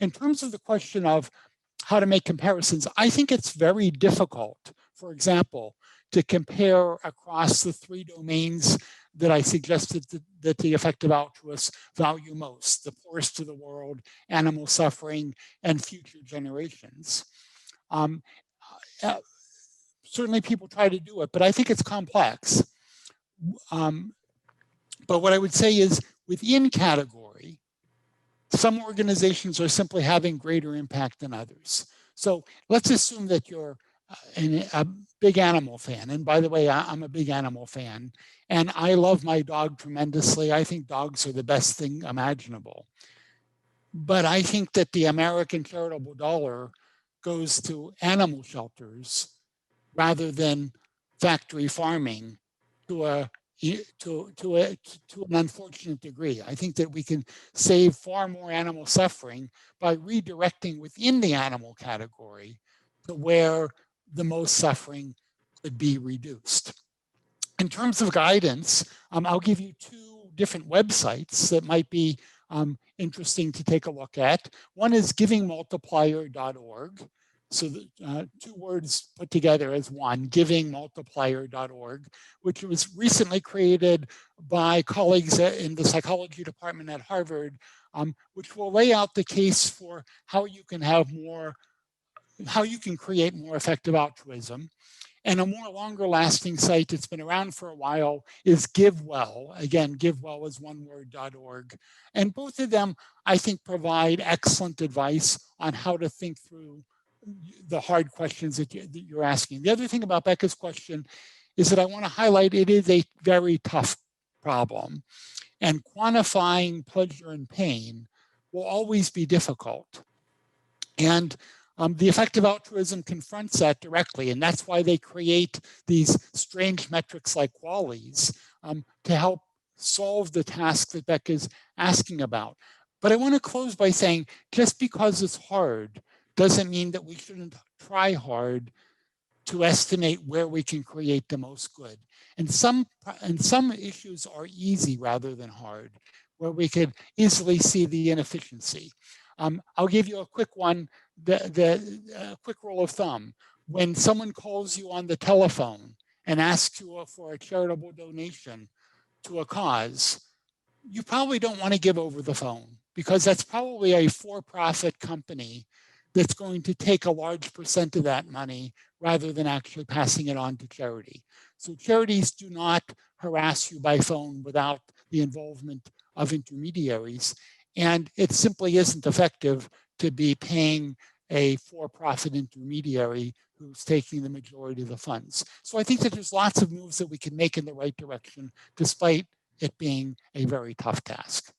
In terms of the question of how to make comparisons, I think it's very difficult, for example, to compare across the 3 domains that I suggested that the effective altruists value most: the poorest of the world, animal suffering, and future generations. Certainly people try to do it, but I think it's complex. But what I would say is, within category, some organizations are simply having greater impact than others. So let's assume that you're a big animal fan. And by the way, I'm a big animal fan. And I love my dog tremendously. I think dogs are the best thing imaginable. But I think that the American charitable dollar goes to animal shelters rather than factory farming to an unfortunate degree. I think that we can save far more animal suffering by redirecting within the animal category to where the most suffering could be reduced. In terms of guidance, I'll give you 2 different websites that might be interesting to take a look at. One is givingmultiplier.org. So the 2 words put together as one, givingmultiplier.org, which was recently created by colleagues in the psychology department at Harvard, which will lay out the case for how you can create more effective altruism. And a more longer lasting site that's been around for a while is GiveWell. Again, GiveWell is one word.org. And both of them, I think, provide excellent advice on how to think through the hard questions that you're asking. The other thing about Becca's question is that I want to highlight it is a very tough problem. And quantifying pleasure and pain will always be difficult. And the effective altruism confronts that directly, and that's why they create these strange metrics like QALYs to help solve the task that Becca's asking about. But I want to close by saying, just because it's hard doesn't mean that we shouldn't try hard to estimate where we can create the most good. And some issues are easy rather than hard, where we could easily see the inefficiency. I'll give you a quick one, the quick rule of thumb. When someone calls you on the telephone and asks you for a charitable donation to a cause, you probably don't want to give over the phone, because that's probably a for-profit company that's going to take a large percent of that money rather than actually passing it on to charity. So charities do not harass you by phone without the involvement of intermediaries. And it simply isn't effective to be paying a for-profit intermediary who's taking the majority of the funds. So I think that there's lots of moves that we can make in the right direction, despite it being a very tough task.